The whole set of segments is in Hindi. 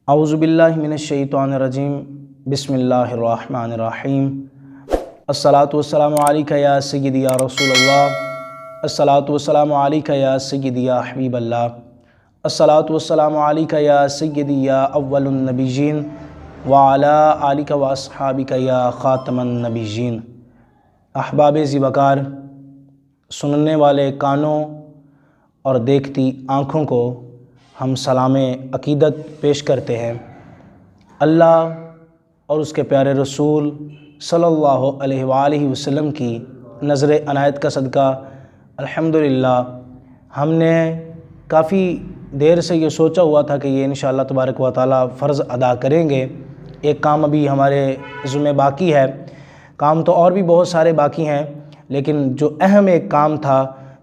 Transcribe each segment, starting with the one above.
औज़ुबिल्लाहि मिनश्शैतानिर्रजीम बिस्मिल्लाहिर्रहमानिर्रहीम अस्सलातु वस्सलामु अलैका या सय्यदी या रसूलल्लाह अस्सलातु वस्सलामु अलैका या सय्यदी या हबीबल्लाह अस्सलातु वस्सलामु अलैका या सय्यदी या अव्वलुन नबिय्यीन व अला आलिका व अस्हाबिका या ख़ातमन नबिय्यीन। अहबाब ज़िवकार, सुनने वाले कानों और देखती आँखों को हम सलाम अक़ीदत पेश करते हैं। अल्लाह और उसके प्यारे रसूल सल्लल्लाहु अलैहि वसल्लम की नज़र अनायत का सदका अल्हम्दुलिल्लाह हमने काफ़ी देर से ये सोचा हुआ था कि ये इंशाअल्लाह तबारक व तआला फ़र्ज़ अदा करेंगे। एक काम अभी हमारे ज़िम्मे बाकी है, काम तो और भी बहुत सारे बाकी हैं, लेकिन जो अहम एक काम था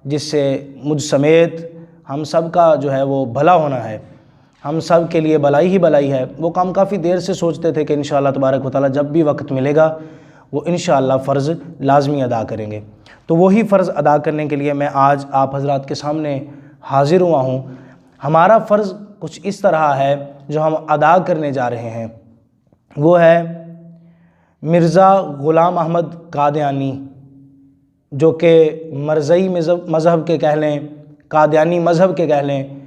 जिससे मुझ समेत हम सब का जो है वो भला होना है, हम सब के लिए भलाई ही भलाई है, वो काम काफ़ी देर से सोचते थे कि इंशाअल्लाह तबारक व तआला जब भी वक्त मिलेगा वो इंशाअल्लाह फ़र्ज़ लाज़मी अदा करेंगे। तो वही फ़र्ज़ अदा करने के लिए मैं आज आप हज़रात के सामने हाज़िर हुआ हूँ। हमारा फ़र्ज़ कुछ इस तरह है जो हम अदा करने जा रहे हैं, वो है मिर्ज़ा ग़ुलाम अहमद कादियानी, जो कि मरज़ई मज़हब के कह लें, कादियानी मज़हब के कह लें,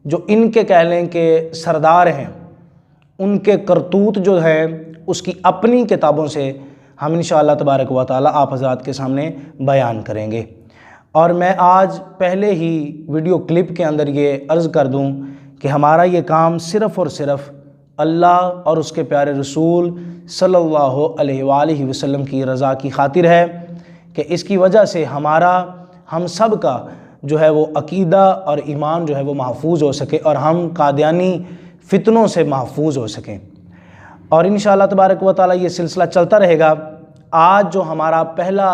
जो इनके कह लें कि सरदार हैं, उनके करतूत जो है उसकी अपनी किताबों से हम इंशाअल्लाह तबारक व तआला आप हज़रात के सामने बयान करेंगे। और मैं आज पहले ही वीडियो क्लिप के अंदर ये अर्ज़ कर दूं कि हमारा ये काम सिर्फ़ और सिर्फ़ अल्लाह और उसके प्यारे रसूल सल्लल्लाहु अलैहि वसल्लम की रज़ा की खातिर है कि इसकी वजह से हमारा हम सब का जो है वो अक़ीदा और ईमान जो है वो महफूज हो सके और हम कादियानी फ़ितनों से महफूज हो सकें। और इंशाअल्लाह तबारक व तआला ये सिलसिला चलता रहेगा। आज जो हमारा पहला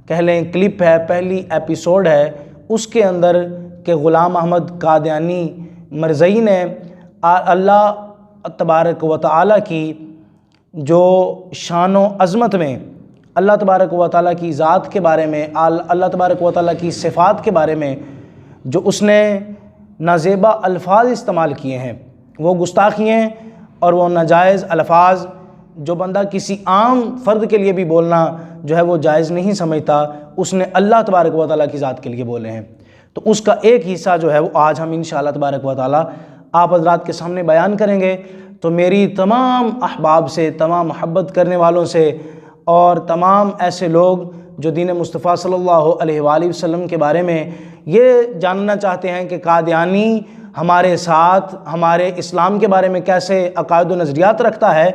कह लें क्लिप है, पहली एपिसोड है, उसके अंदर के ग़ुलाम अहमद कादियानी मरज़ई ने अल्लाह तबारक व तआला की जो शान व अज़मत में, अल्लाह तबारक व तआला की ज़ात के बारे में, अल्लाह तबारक व तआला की सिफ़ात के बारे में जो उसने नाज़ेबा अल्फाज इस्तेमाल किए हैं, वो गुस्ताखी हैं और वो नाजायज़ अल्फाज जो बंदा किसी आम फ़र्द के लिए भी बोलना जो है वो जायज़ नहीं समझता, उसने अल्लाह तबारक व तआला की ज़ात के लिए बोले हैं। तो उसका एक हिस्सा जो है वो आज हम इंशाअल्लाह तबारक व तआला आप हज़रात के सामने बयान करेंगे। तो मेरी तमाम अहबाब से, तमाम मोहब्बत करने वालों से और तमाम ऐसे लोग जो दीन मुस्तफ़ा सल्लल्लाहु अलैहि वसल्लम के बारे में ये जानना चाहते हैं कि कादियानी हमारे साथ हमारे इस्लाम के बारे में कैसे अक़ायद व नज़रियात रखता है,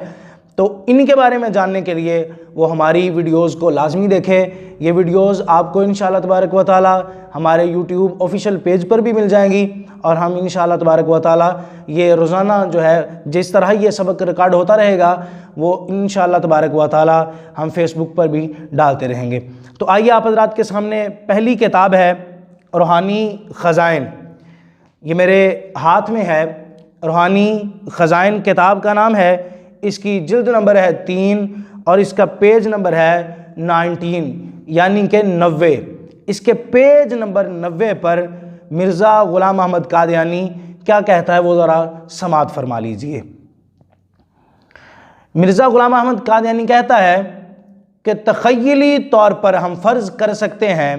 तो इनके बारे में जानने के लिए वो हमारी वीडियोज़ को लाजमी देखें। ये वीडियोज़ आपको इंशाअल्लाह तबारक व तआला हमारे यूट्यूब ऑफिशियल पेज पर भी मिल जाएंगी और हम इंशाअल्लाह तबारक व तआला ये रोज़ाना जो है जिस तरह ये सबक रिकॉर्ड होता रहेगा वो इंशाअल्लाह तबारक व तआला हम फेसबुक पर भी डालते रहेंगे। तो आइए आप हज़रात के सामने पहली किताब है रूहानी ख़ज़ाइन, ये मेरे हाथ में है। रूहानी ख़ज़ाइन किताब का नाम है, इसकी जिल्द नंबर है 3 और इसका पेज नंबर है 19 यानी कि 90। इसके पेज नंबर 90 पर मिर्ज़ा ग़ुलाम अहमद कादियानी क्या कहता है वो ज़रा समाअत फरमा लीजिए। मिर्ज़ा ग़ुलाम अहमद कादियानी कहता है कि तख़य्युली तौर पर हम फ़र्ज़ कर सकते हैं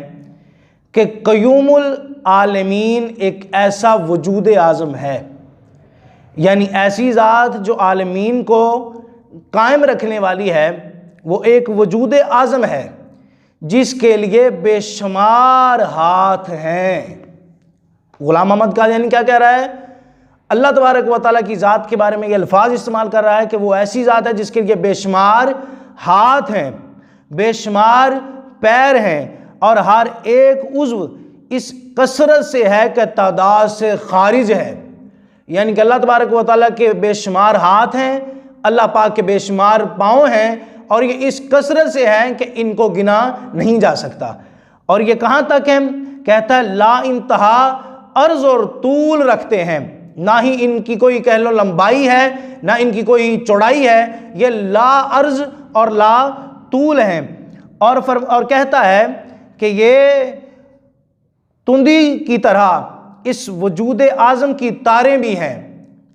कि क़य्यूमुल आलमीन एक ऐसा वजूद आज़म है, यानी ऐसी ज़ात जो आलमीन को कायम रखने वाली है, वो एक वजूद आज़म है जिसके लिए बेशुमार हाथ हैं। ग़ुलाम अहमद कादियानी क्या कह रहा है? अल्लाह तबारक व तआला की ज़ात के बारे में ये अल्फाज इस्तेमाल कर रहा है कि वो ऐसी ज़ात है जिसके लिए बेशुमार हाथ हैं, बेशुमार पैर हैं और हर एक उज़्व इस कसरत से है कि तादाद से खारिज है। यानी कि अल्लाह तबारक व तआला के बेशुमार हाथ हैं, अल्लाह पाक के बेशुमार पाँव हैं और ये इस कसरत से हैं कि इनको गिना नहीं जा सकता। और ये कहाँ तक है? कहता है ला इंतहा अर्ज़ और तूल रखते हैं, ना ही इनकी कोई कह लो लंबाई है ना इनकी कोई चौड़ाई है, ये ला अर्ज़ और ला तूल हैं। और कहता है कि ये तुंदी की तरह इस वजूद आज़म की तारें भी हैं,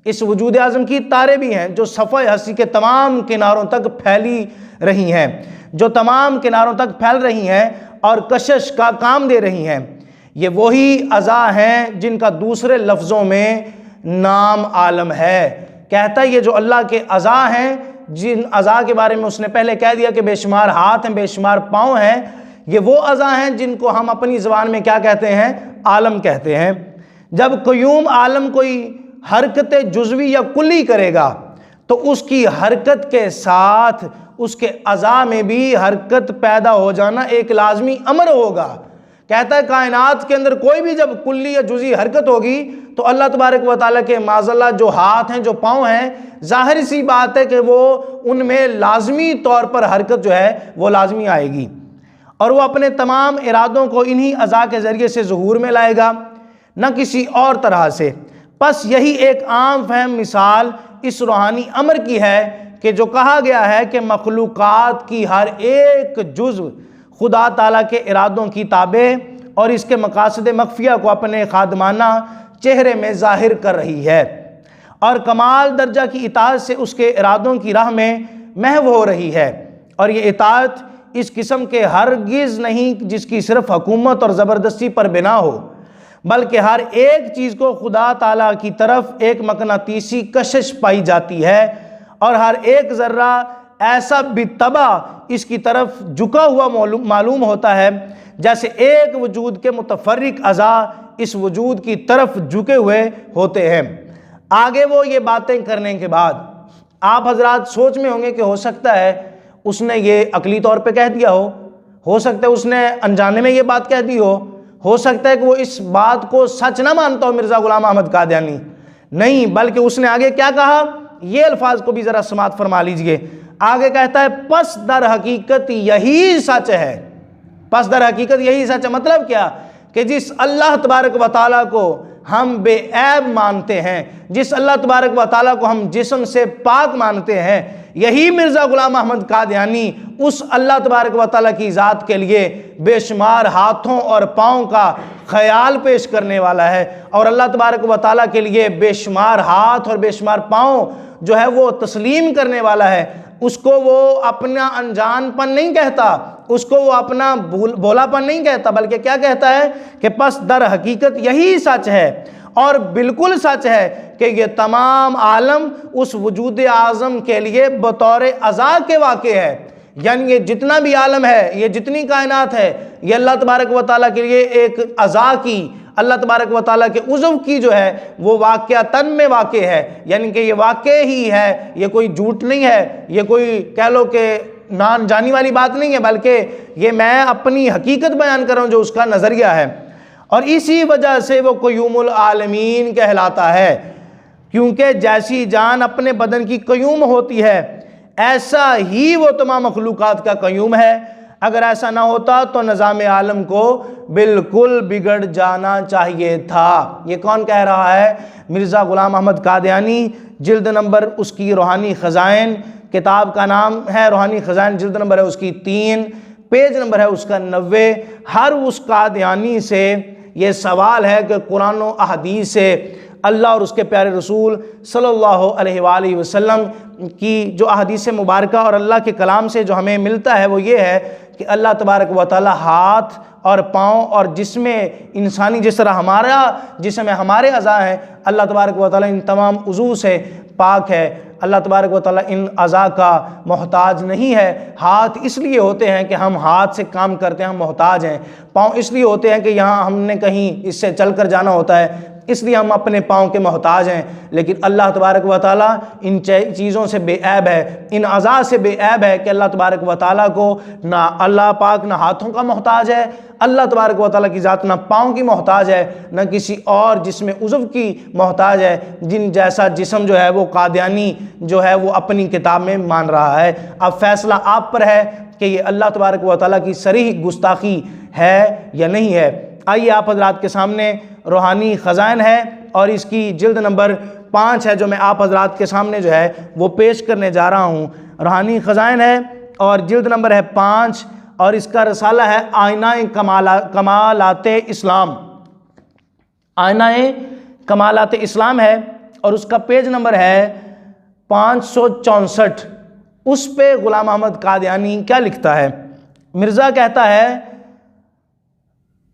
इस वजूद आज़म की तारे भी हैं जो सफ़े हस्ती के तमाम किनारों तक फैली रही हैं, जो तमाम किनारों तक फैल रही हैं और कशिश का काम दे रही हैं। ये वही अज़ा हैं जिनका दूसरे लफ्ज़ों में नाम आलम है। कहता है ये जो अल्लाह के अज़ा हैं, जिन अज़ा के बारे में उसने पहले कह दिया कि बेशुमार हाथ हैं, बेशुमार पाँव हैं, ये वो अज़ा हैं जिनको हम अपनी ज़बान में क्या कहते हैं? आलम कहते हैं। जब क़य्यूम आलम कोई हरकत जुज़वी या कुल्ली करेगा तो उसकी हरकत के साथ उसके अज़ा में भी हरकत पैदा हो जाना एक लाजमी अमर होगा। कहता है कायनात के अंदर कोई भी जब कुल्ली या जुज़ी हरकत होगी तो अल्लाह तबारक व तआला के माज़अल्लाह जो हाथ हैं, जो पाँव हैं, ज़ाहिर सी बात है कि वो उनमें लाजमी तौर पर हरकत जो है वो लाजमी आएगी और वो अपने तमाम इरादों को इन्हीं अज़ा के ज़रिए से ज़हूर में लाएगा, न किसी और तरह से। बस यही एक आम फहम मिसाल इस रूहानी अमर की है कि जो कहा गया है कि मखलूक़ात की हर एक जुज़्व खुदा ताला के इरादों की ताबे और इसके मकासद मख्फिया को अपने खादमाना चेहरे में ज़ाहिर कर रही है और कमाल दर्जा की इताअत से उसके इरादों की राह में महव हो रही है। और ये इताअत इस किस्म के हरगिज़ नहीं जिसकी सिर्फ हुकूमत और ज़बरदस्ती पर बिना हो, बल्कि हर एक चीज़ को खुदा ताला की तरफ एक मकनातीसी कशिश पाई जाती है और हर एक ज़र्रा ऐसा बितबा इसकी तरफ झुका हुआ मालूम होता है जैसे एक वजूद के मुतफर्रिक अज़ा इस वजूद की तरफ झुके हुए होते हैं। आगे वो ये बातें करने के बाद आप हजरात सोच में होंगे कि हो सकता है उसने ये अकली तौर पे कह दिया हो सकता है उसने अनजाने में ये बात कह दी हो सकता है कि वो इस बात को सच ना मानता हो मिर्ज़ा ग़ुलाम अहमद कादियानी। नहीं, बल्कि उसने आगे क्या कहा, ये अल्फाज को भी ज़रा समाअत फरमा लीजिए। आगे कहता है पस दर हकीकत यही सच है। पस दर हकीकत यही सच है मतलब क्या कि जिस अल्लाह तबारक व तआला को हम बेऐब मानते हैं, जिस अल्लाह तबारक व तआला को हम जिस्म से पाक मानते हैं, यही मिर्ज़ा ग़ुलाम अहमद कादियानी उस अल्लाह तबारक व तआला की ज़ात के लिए बेशुमार हाथों और पाँव का ख्याल पेश करने वाला है और अल्लाह तबारक व तआला के लिए बेशुमार हाथ और बेशुमार पाँव जो है वो तस्लीम करने वाला है। उसको वो अपना अनजानपन नहीं कहता, उसको वो अपना भोलापन नहीं कहता, बल्कि क्या कहता है कि पस दर हकीकत यही सच है और बिल्कुल सच है कि ये तमाम आलम उस वजूद आज़म के लिए बतौर अज़ा के वाक़े है। यानी ये जितना भी आलम है, ये जितनी कायनात है, ये अल्लाह तबारक व तआला के लिए एक अज़ा की, अल्लाह तबारक व तआला के उज़्व की जो है वो वाक़यातन में वाक़े है। यानी कि ये वाक़े ही है, ये कोई झूठ नहीं है, ये कोई कह लो कि नान जानी वाली बात नहीं है, बल्कि ये मैं अपनी हकीकत बयान कर रहा हूँ जो उसका नज़रिया है। और इसी वजह से वो क़य्यूमुल आलमीन कहलाता है, क्योंकि जैसी जान अपने बदन की क़य्यूम होती है ऐसा ही वो तमाम मखलूक़ात का क़य्यूम है। अगर ऐसा ना होता तो निज़ाम आलम को बिल्कुल बिगड़ जाना चाहिए था। ये कौन कह रहा है? मिर्ज़ा ग़ुलाम अहमद कादियानी। जिल्द नंबर उसकी रूहानी ख़ज़ाइन, किताब का नाम है रूहानी ख़ज़ाइन, जिल्द नंबर है उसकी 3, पेज नंबर है उसका 90। हर उस कादियानी से ये सवाल है कि कुरान और अहदीस से अल्लाह और उसके प्यारे रसूल सल्लल्लाहु अलैहि वसल्लम की जो अहदीस मुबारका और अल्लाह के कलाम से जो हमें मिलता है वो ये है कि अल्लाह तबारक व तआला हाथ और पाँव और जिसमें इंसानी जिस तरह हमारा जिसम है, हमारे अज़ा हैं, अल्लाह तबारक व तआला इन तमाम उज़ू से पाक है। अल्लाह तबारक व तआला इन अज़ा का मोहताज नहीं है। हाथ इसलिए होते हैं कि हम हाथ से काम करते हैं, हम मोहताज हैं। पाँव इसलिए होते हैं कि यहाँ हमने कहीं इससे चल कर जाना होता है, इसलिए हम अपने पाँव के मोहताज हैं। लेकिन अल्लाह तबारक व तआला इन चीज़ों से बेऐब है, इन अज़ा से बेऐब है कि अल्लाह तबारक व तआला को ना अल्लाह पाक ना हाथों का मोहताज है, अल्लाह तबारक व तआला की ज़ात ना पाँव की मोहताज है, न किसी और जिसमें उज़्व की मोहताज है, जिन जैसा जिस्म जो है वो कादियानी जो है वो अपनी किताब में मान रहा है। अब फैसला आप पर है कि ये अल्लाह तबारक व तआला की सरीह गुस्ताखी है या नहीं है। आइए आप हज़रात के सामने रूहानी ख़ज़ाइन है और इसकी जिल्द नंबर 5 है जो मैं आप हज़रात के सामने जो है वो पेश करने जा रहा हूँ। रूहानी ख़ज़ाइन है और जिल्द नंबर है 5 और इसका रसाला है आईनाए कमालाते इस्लाम। आईनाए कमालाते इस्लाम है और उसका पेज नंबर है 564। उस पे गुलाम अहमद कादियानी क्या लिखता है? मिर्ज़ा कहता है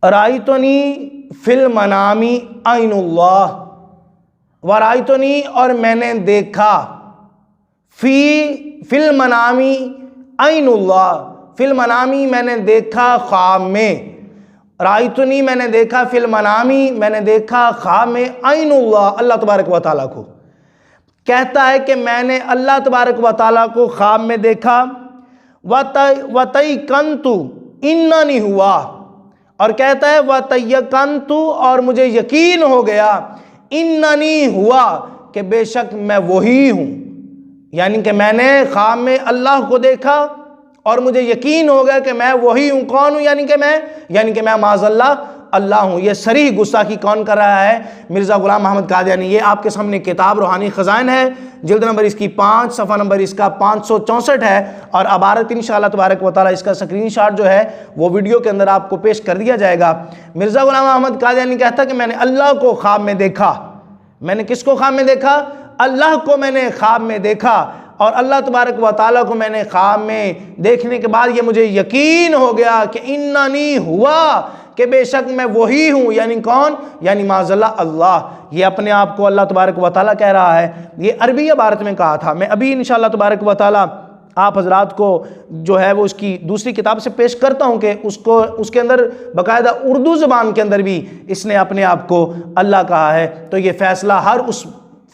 राइतनी फिल मनामी आइनुल्लाह व राइतनी, और मैंने देखा फिल मनामी आइनुल्लाह, फिल मनामी मैंने देखा ख्वाब में, राइतनी मैंने देखा फिल मनामी मैंने देखा ख्वाब में आइनुल्लाह अल्लाह तबारक व तआला को। कहता है कि मैंने अल्लाह तबारक व तआला को ख्वाब में देखा। वतयकन्तु इन्ननी हुआ, और कहता है वतयकन्तु, और मुझे यकीन हो गया, इन्ननी हुआ कि बेशक मैं वही हूँ, यानी कि मैंने ख्वाब में अल्लाह को देखा और मुझे यकीन हो गया कि मैं वही हूँ। कौन हूँ? यानी कि मैं माज़अल्लाह अल्लाह हूँ। ये सरीह गुस्ताखी कौन कर रहा है? मिर्ज़ा गुलाम अहमद कादियानी। ये आपके सामने किताब रूहानी ख़ज़ाइन है, जिल्द नंबर इसकी 5, सफ़ा नंबर इसका 564 है, और अबारत इंशाअल्लाह तबारक व तआला इसका स्क्रीनशॉट जो है वो वीडियो के अंदर आपको पेश कर दिया जाएगा। मिर्ज़ा गुलाम अहमद कादियानी कहता कि मैंने अल्लाह को ख्वाब में देखा। मैंने किसको ख्वाब में देखा? अल्लाह को मैंने ख्वाब में देखा, और अल्लाह तबारक व तआला को मैंने ख्वाब में देखने के बाद ये मुझे यकीन हो गया कि इन्ननी हुआ, कि बेशक मैं वही हूँ। यानी कौन? यानी माज़अल्लाह अल्लाह। ये अपने आप को अल्लाह तबारक व तआला कह रहा है। ये अरबी इबारत में कहा था। मैं अभी इंशाअल्लाह तबारक व तआला आप हजरात को जो है वो उसकी दूसरी किताब से पेश करता हूँ कि उसके अंदर बाकायदा उर्दू ज़बान के अंदर भी इसने अपने आप को अल्लाह कहा है। तो ये फ़ैसला हर उस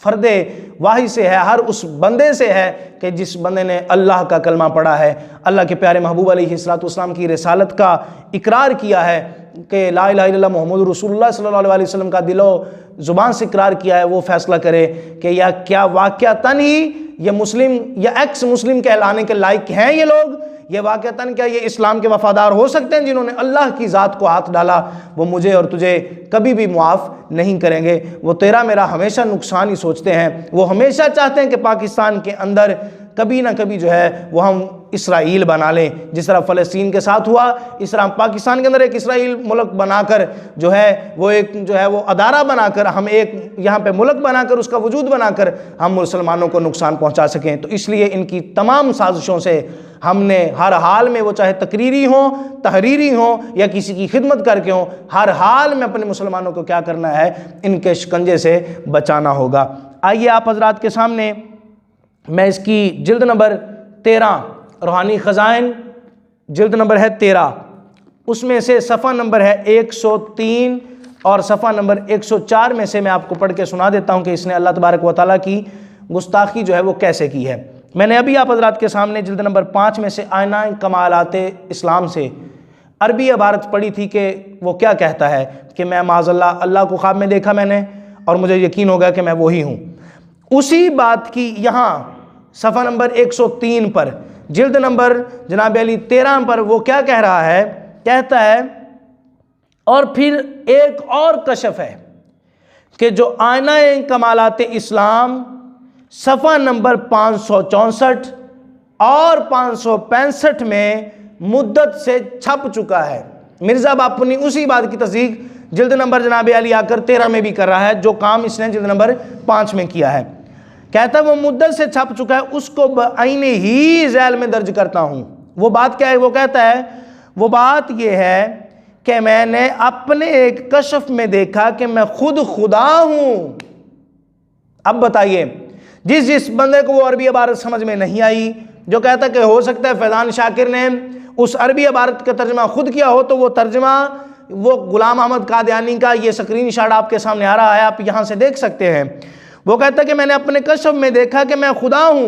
फ़र्दे वाहिद से है, हर उस बंदे से है कि जिस बंदे ने अल्लाह का कलमा पढ़ा है, अल्लाह के प्यारे महबूब अलैहिस्सलाम की रिसालत का इकरार किया है कि ला इलाहा इल्लल्लाह मुहम्मदुर रसूलुल्लाह सल्लल्लाहु अलैहि वसल्लम का दिलो ज़ुबान से इकरार किया है। वो फ़ैसला करे कि या क्या वाक़अतन ही ये मुस्लिम या एक्स मुस्लिम कहलाने के लायक हैं ये लोग, ये वाक़अतन क्या ये इस्लाम के वफ़ादार हो सकते हैं? जिन्होंने अल्लाह की ज़ात को हाथ डाला वो मुझे और तुझे कभी भी मुआफ़ नहीं करेंगे। वो तेरा मेरा हमेशा नुकसान ही सोचते हैं। वो हमेशा चाहते हैं कि पाकिस्तान के अंदर कभी ना कभी जो है वो हम इसराइल बना लें, जिस तरह फ़लस्तीन के साथ हुआ। इस तरह पाकिस्तान के अंदर एक इसराइल मुल्क बनाकर जो है वो एक जो है वो अदारा बनाकर हम एक यहाँ पे मुल्क बनाकर उसका वजूद बनाकर हम मुसलमानों को नुकसान पहुँचा सकें। तो इसलिए इनकी तमाम साजिशों से हमने हर हाल में, वो चाहे तकरीरी हो, तहरीरी हो या किसी की खिदमत करके हो, हर हाल में अपने मुसलमानों को क्या करना है? इनके शिकंजे से बचाना होगा। आइए आप हजरात के सामने मैं इसकी जिल्द नंबर 13 रूहानी ख़ज़ाइन जिल्द नंबर है 13, उसमें से सफ़ा नंबर है 103 और सफ़ा नंबर 104 में से मैं आपको पढ़ के सुना देता हूँ कि इसने अल्लाह तबारक व तआला की गुस्ताखी जो है वो कैसे की है। मैंने अभी आप हज़रात के सामने जिल्द नंबर 5 में से आईना कमालाते इस्लाम से अरबी इबारत पढ़ी थी कि वो क्या कहता है कि मैं माज़अल्लाह अल्लाह को ख्वाब में देखा मैंने और मुझे यकीन हो गया कि मैं वही हूँ। उसी बात की यहाँ सफ़ा नंबर 103 पर जिल्द नंबर जनाब अली 13 पर वो क्या कह रहा है? कहता है और फिर एक और कशफ है कि जो आईना कमालाते इस्लाम सफ़ा नंबर 564 और 565 में मुद्दत से छप चुका है। मिर्ज़ा बापू उसी बात की तस्दीक जिल्द नंबर जनाब अली आकर 13 में भी कर रहा है, जो काम इसने जिल्द नंबर 5 में किया है। कहता है वो मुद्दत से छप चुका है, उसको आईने ही ज़ैल में दर्ज करता हूँ। वो बात क्या है? वो कहता है वो बात ये है कि मैंने अपने एक कशफ में देखा कि मैं खुद खुदा हूँ। अब बताइए, जिस बंदे को वो अरबी इबारत समझ में नहीं आई, जो कहता कि हो सकता है फैज़ान शाकिर ने उस अरबी इबारत का तर्जमा खुद किया हो, तो वो तर्जमा वो गुलाम अहमद कादियानी का ये स्क्रीनशॉट आपके सामने आ रहा है, आप यहाँ से देख सकते हैं। वो कहता है कि मैंने अपने कशफ में देखा कि मैं खुदा हूँ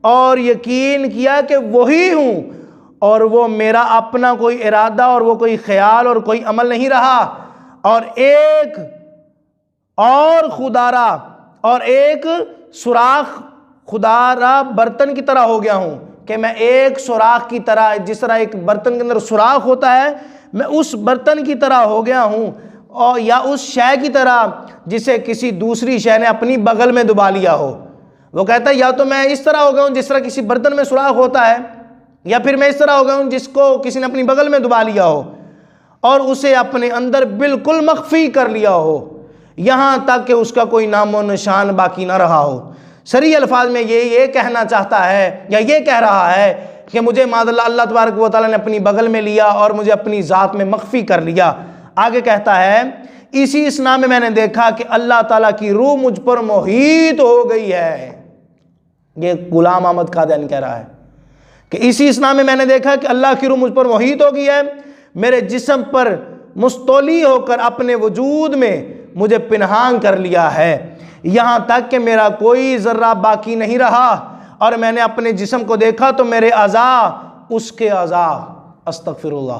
और यकीन किया कि वही हूँ, और वो मेरा अपना कोई इरादा और वो कोई ख्याल और कोई अमल नहीं रहा, और एक और खुदारा और एक सुराख खुदारा बर्तन की तरह हो गया हूँ कि मैं एक सुराख की तरह, जिस तरह एक बर्तन के अंदर सुराख होता है, मैं उस बर्तन की तरह हो गया हूँ, और या उस शय की तरह जिसे किसी दूसरी शय ने अपनी बगल में दबा लिया हो। वो कहता है या तो मैं इस तरह हो गया हूँ जिस तरह किसी बर्तन में सुराख होता है, या फिर मैं इस तरह हो गया हूँ जिसको किसी ने अपनी बगल में दबा लिया हो और उसे अपने अंदर बिल्कुल मख्फी कर लिया हो। यहाँ तक कि उसका कोई नामो निशान बाकी ना रहा हो। सरी अल्फाज में ये कहना चाहता है या ये कह रहा है कि मुझे मादल्ला अल्लाह तबारक व तआला ने अपनी बगल में लिया और मुझे अपनी ज़ात में मख्फी कर लिया। आगे कहता है इसी इसना में मैंने देखा कि अल्लाह ताला की रूह मुझ पर मोहित हो गई है। ये गुलाम अहमद कादियानी कह रहा है कि इसी इसना में मैंने देखा कि अल्लाह की रूह मुझ पर मोहित हो गई है, मेरे जिस्म पर मुस्तौली होकर अपने वजूद में मुझे पिनहान कर लिया है, यहाँ तक कि मेरा कोई ज़र्रा बाकी नहीं रहा और मैंने अपने जिस्म को देखा तो मेरे अज़ा उसके अज़ा। अस्तगफिरुल्लाह।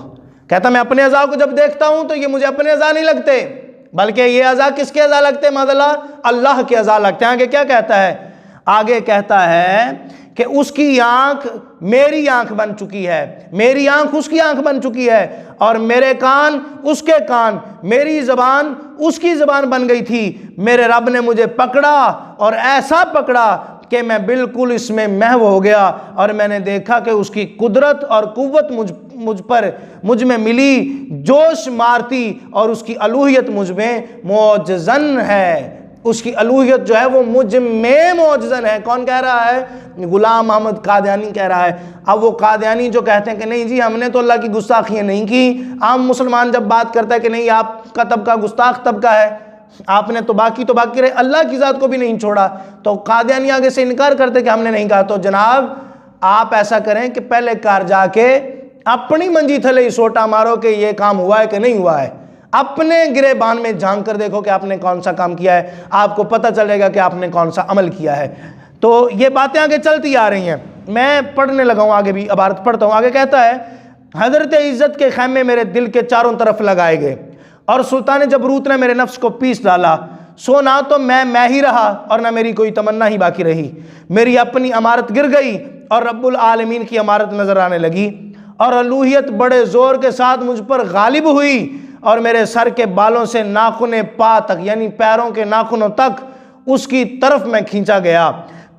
कहता मैं अपने अज़ा को जब देखता हूँ तो ये मुझे अपने अज़ा नहीं लगते, बल्कि ये अज़ा किसके अज़ा लगते हैं? मादल्ला अल्लाह के अज़ा लगते हैं। आगे क्या कहता है? आगे कहता है कि उसकी आंख मेरी आंख बन चुकी है, मेरी आंख उसकी आंख बन चुकी है, और मेरे कान उसके कान, मेरी ज़बान उसकी ज़बान बन गई थी। मेरे रब ने मुझे पकड़ा और ऐसा पकड़ा कि मैं बिल्कुल इसमें महव हो गया और मैंने देखा कि उसकी कुदरत और कुव्वत मुझ में मिली, जोश मारती, और उसकी अलूहियत मुझ में मौजज़न है। उसकी अलूहियत जो है वो मुझ में मौजज़न है। कौन कह रहा है? गुलाम अहमद कादियानी कह रहा है। अब वो कादियानी जो कहते हैं कि नहीं जी हमने तो अल्लाह की गुस्ताखियाँ नहीं की, आम मुसलमान जब बात करता है कि नहीं आपका तबका गुस्ताख तबका है, आपने तो बाकी रहे, अल्लाह की ज़ात को भी नहीं छोड़ा, तो कादियानी आगे से इनकार करते कि हमने नहीं कहा। तो जनाब आप ऐसा करें कि पहले कार जाके अपनी मंजी थले ही सोटा मारो कि ये काम हुआ है कि नहीं हुआ है। अपने गिरेबान में झांक कर देखो कि आपने कौन सा काम किया है, आपको पता चलेगा कि आपने कौन सा अमल किया है। तो ये बातें आगे चलती आ रही हैं, मैं पढ़ने लगा हूँ, आगे भी इबारत पढ़ता हूँ। आगे कहता है हज़रत इज़्ज़त के खैमे मेरे दिल के चारों तरफ लगाए गए और सुल्तान जबरूत ने मेरे नफ्स को पीस डाला। सो ना तो मैं ही रहा और ना मेरी कोई तमन्ना ही बाकी रही। मेरी अपनी अमारत गिर गई और रब्बुल आलमीन की अमारत नजर आने लगी, और अलूहियत बड़े जोर के साथ मुझ पर गालिब हुई और मेरे सर के बालों से नाखून पा तक यानी पैरों के नाखूनों तक उसकी तरफ मैं खींचा गया।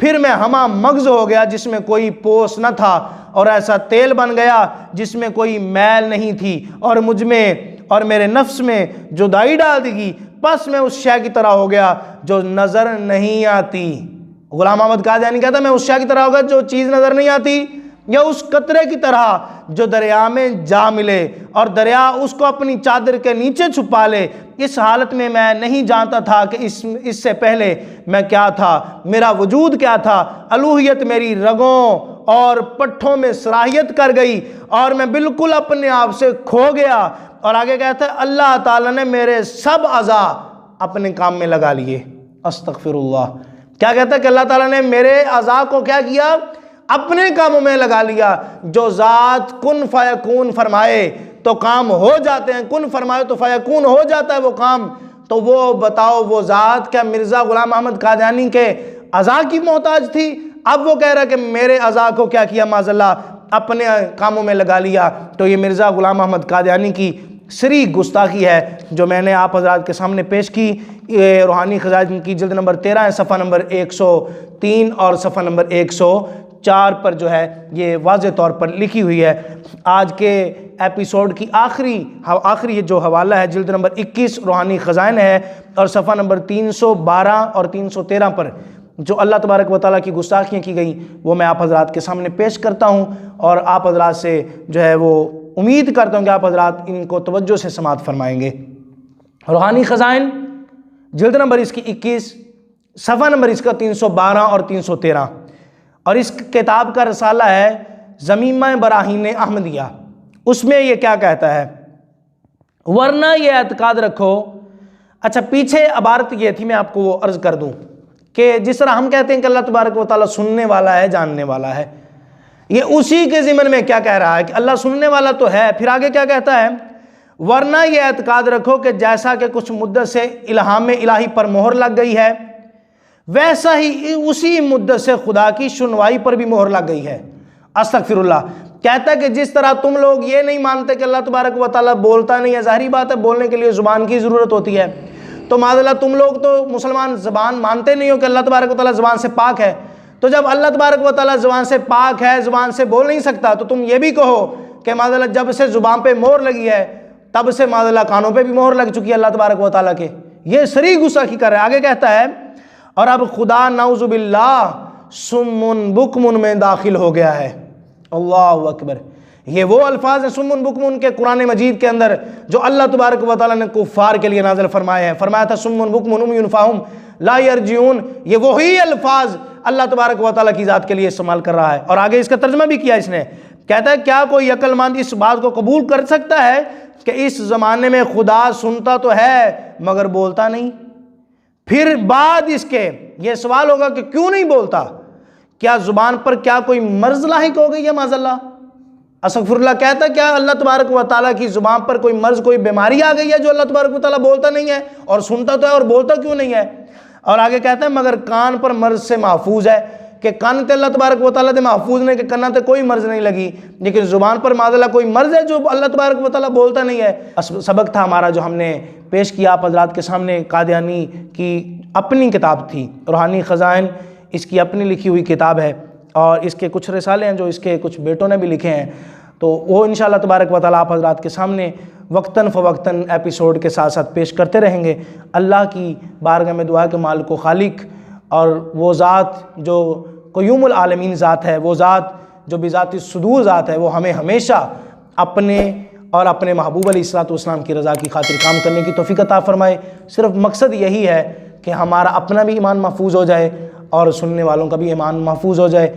फिर मैं हमा मगज हो गया जिसमें कोई पोस न था, और ऐसा तेल बन गया जिसमें कोई मैल नहीं थी, और मुझ में और मेरे नफ्स में जुदाई डाल देगी। बस मैं उस शय की तरह हो गया जो नज़र नहीं आती। गुलाम अहमद कादियानी कहता मैं उस शय की तरह हो गया जो चीज़ नज़र नहीं आती, या उस कतरे की तरह जो दरिया में जा मिले और दरिया उसको अपनी चादर के नीचे छुपा ले। इस हालत में मैं नहीं जानता था कि इससे पहले मैं क्या था, मेरा वजूद क्या था। अलूहियत मेरी रगों और पट्ठों में सराहियत कर गई और मैं बिल्कुल अपने आप से खो गया। और आगे कहता है अल्लाह ताला ने मेरे सब अज़ा अपने काम में लगा लिए। अस्तगफिरुल्लाह। क्या कहता है कि अल्लाह ताला ने मेरे अज़ा को क्या किया? अपने कामों में लगा लिया। जो ज़ात कुन फयकून फरमाए तो काम हो जाते हैं, कुन फरमाए तो फयकून हो जाता है वो काम। तो वो बताओ वो ज़ात क्या मिर्ज़ा गुलाम अहमद कादियानी के अज़ा की मोहताज थी? अब वो कह रहा है कि मेरे अज़ा को क्या किया माज़ल्लाह, अपने कामों में लगा लिया। तो ये मिर्ज़ा गुलाम अहमद कादियानी की सरी गुस्ताखी है जो मैंने आप हज़रात के सामने पेश की। रूहानी ख़ज़ाइन की जिल्द नंबर 13 है, सफ़ा नंबर 103 और सफ़ा नंबर 104 पर जो है ये वाज़े तौर पर लिखी हुई है। आज के एपिसोड की आखिरी जो हवाला है जिल्द नंबर 21 रूहानी ख़ज़ाइन है, और सफ़ा नंबर 312 और 313 पर जो अल्लाह तबारक व तआला की गुस्ताखियाँ की गई वो मैं आप हज़रात के सामने पेश करता हूँ। और आप हज़रात से जो है वो उम्मीद करता हूँ कि आप हज़रात इनको तवज्जो से समाअत फरमाएंगे। रूहानी ख़ज़ाइन जिल्द नंबर इसकी 21, सफ़ा नंबर इसका 312 और 313, और इस किताब का रसाला है ज़मीमा बराहीन अहमदिया। उसमें ये क्या कहता है, वरना ये एतकाद रखो। अच्छा, पीछे इबारत ये थी, मैं आपको वो अर्ज़ कर दूँ कि जिस तरह हम कहते हैं कि अल्लाह तबारक व तआला सुनने वाला है, जानने वाला है, ये उसी के ज़िमन में क्या कह रहा है कि अल्लाह सुनने वाला तो है। फिर आगे क्या कहता है, वरना ये एतकाद रखो कि जैसा कि कुछ मुद्दत से इल्हाम इलाही पर मोहर लग गई है, वैसा ही उसी मुद्दत से खुदा की सुनवाई पर भी मोहर लग गई है। अस्तगफिरुल्लाह। कहता है कि जिस तरह तुम लोग ये नहीं मानते कि अल्लाह तबारक व तआला बोलता नहीं है, ज़ाहिरी बात है बोलने के लिए ज़ुबान की ज़रूरत होती है, तो माज़अल्लाह तुम लोग तो मुसलमान ज़बान मानते नहीं हो कि अल्लाह तबारक व तआला ज़बान से पाक है। तो जब अल्लाह तबारक व तआला ज़बान से पाक है, ज़बान से बोल नहीं सकता, तो तुम ये भी कहो कि माज़अल्लाह जब से ज़ुबान पे मोहर लगी है तब से माज़अल्लाह कानों पे भी मोहर लग चुकी है अल्लाह तबारक व तआला के। ये सरी गुस्ताखी कर रहा है। आगे कहता है और अब खुदा नाउजुबिल्लाह सुम्मुन बुकमुन में दाखिल हो गया है। अल्लाहु अकबर। ये वो अल्फाज हैं सुम्मुन बुकमुन के कुरान मजीद के अंदर जो अल्लाह तबारक व तआला ने कुफ़ार के लिए नाज़िल फरमाए हैं। फरमाया था सुम्मुन बुकमुन उम्युन फ़हुम ला यरजिऊन। ये वही अल्फाज अल्लाह तबारक व तआला की ज़ात के लिए इस्तेमाल कर रहा है। और आगे इसका तर्जमा भी किया इसने। कहता है क्या कोई अक्लमंद इस बात को कबूल कर सकता है कि इस ज़माने में खुदा सुनता तो है मगर बोलता नहीं। फिर बाद इसके ये सवाल होगा कि क्यों नहीं बोलता, क्या ज़ुबान पर क्या कोई मर्ज़ लाहिक हो गई है माज़अल्लाह। अस्तग़फिरुल्लाह। कहता है क्या अल्लाह तबारक व तआला की ज़ुबान पर कोई मर्ज़ कोई बीमारी आ गई है जो अल्लाह तबारक व तआला बोलता नहीं है, और सुनता तो है और बोलता क्यों नहीं है। और आगे कहता है मगर कान पर मर्ज़ से महफूज है कि कान ते अल्लाह तबारक व तआला दे महफूज ने कि कन्ना ते कोई मर्ज़ नहीं लगी, लेकिन ज़ुबान पर माज़अल्लाह कोई मर्ज़ है जो अल्लाह तबारक व तआला बोलता नहीं है। सबक था हमारा जो हमने पेश किया आप हज़रात के सामने। कादियानी की अपनी किताब थी रूहानी ख़ज़ाइन, इसकी अपनी लिखी हुई किताब है और इसके कुछ रिसाले हैं जो इसके कुछ बेटों ने भी लिखे हैं। तो वो इंशाअल्लाह तबारक व तआला आप हज़रात के सामने वक्तन फ़वक्तन एपिसोड के साथ साथ पेश करते रहेंगे। अल्लाह की बारगाह में दुआ के मालिक व खालिक और वो ज़ात जो क़य्यूमुल आलमीन ज़ात है, वो ज़ात जो बिज़ाति सुदूर ज़ात है, वो हमें हमेशा अपने और अपने महबूब अलैहिस्सलाम की रज़ा की खातिर काम करने की तौफ़ीक़ अता फ़रमाए। सिर्फ मकसद यही है कि हमारा अपना भी ईमान महफूज हो जाए और सुनने वालों का भी ईमान महफूज हो जाए।